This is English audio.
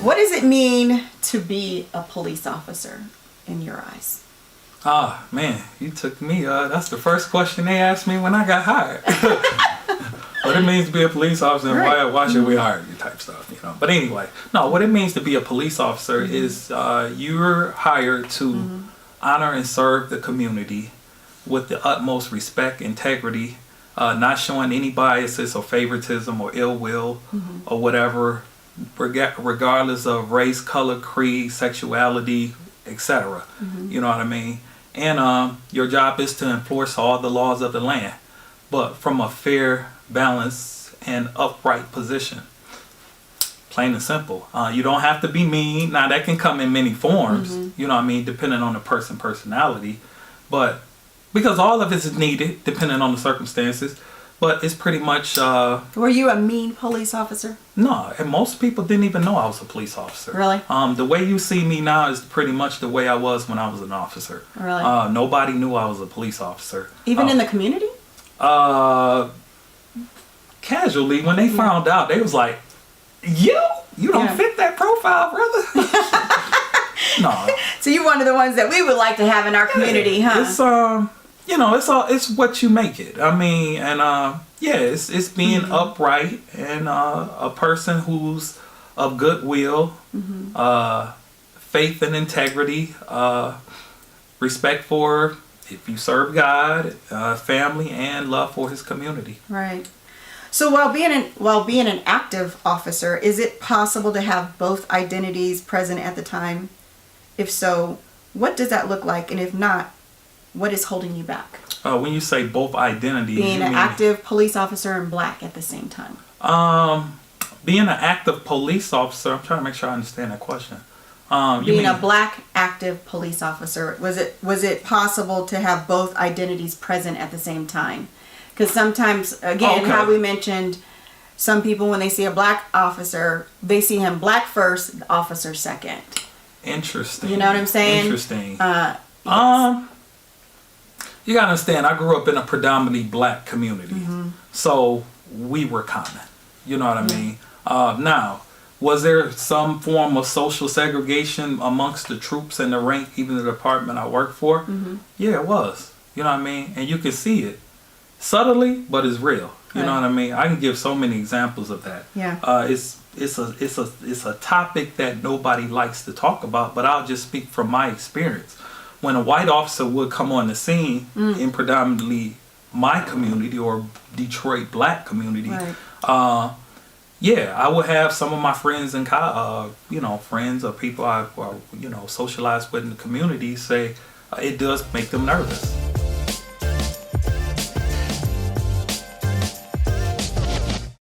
What does it mean to be a police officer in your eyes? Ah, man, you took me. That's the first question they asked me when I got hired. What it means to be a police officer and why should we hire you type stuff, you know. But anyway, no, what it means to be a police officer is you're hired to honor and serve the community with the utmost respect, integrity, not showing any biases or favoritism or ill will or whatever, regardless of race, color, creed, sexuality, etc. You know what I mean? And your job is to enforce all the laws of the land, but from a fair, balanced, and upright position. Plain and simple. You don't have to be mean. Now that can come in many forms, you know what I mean, depending on the personality. But because all of it is needed, depending on the circumstances. But it's pretty much... Were you a mean police officer? No, and most people didn't even know I was a police officer. Really? The way you see me now is pretty much the way I was when I was an officer. Really? Nobody knew I was a police officer. Even in the community? Casually, when they found out, they was like, you don't fit that profile, brother. No. So you're one of the ones that we would like to have in our community, huh? It's you know, it's what you make it. I mean, and it's being upright and a person who's of goodwill, faith and integrity, respect for, if you serve God, family, and love for his community. Right. So while being an active officer, is it possible to have both identities present at the time? If so, what does that look like? And if not, what is holding you back? When you say both identities, being an active police officer and black at the same time. Being an active police officer, I'm trying to make sure I understand that question. Being a black active police officer, was it possible to have both identities present at the same time? Because sometimes, again, how we mentioned, some people when they see a black officer, they see him black first, the officer second. Interesting. You know what I'm saying? Interesting. Yes. You gotta understand, I grew up in a predominantly black community, so we were common. You know what I mean? Now, was there some form of social segregation amongst the troops and the rank, even the department I worked for? Yeah, it was. You know what I mean? And you can see it subtly, but it's real. You know what I mean? I can give so many examples of that. Yeah. It's a topic that nobody likes to talk about, but I'll just speak from my experience. When a white officer would come on the scene in predominantly my community or Detroit black community, I would have some of my friends and friends or people I socialized with in the community say it does make them nervous.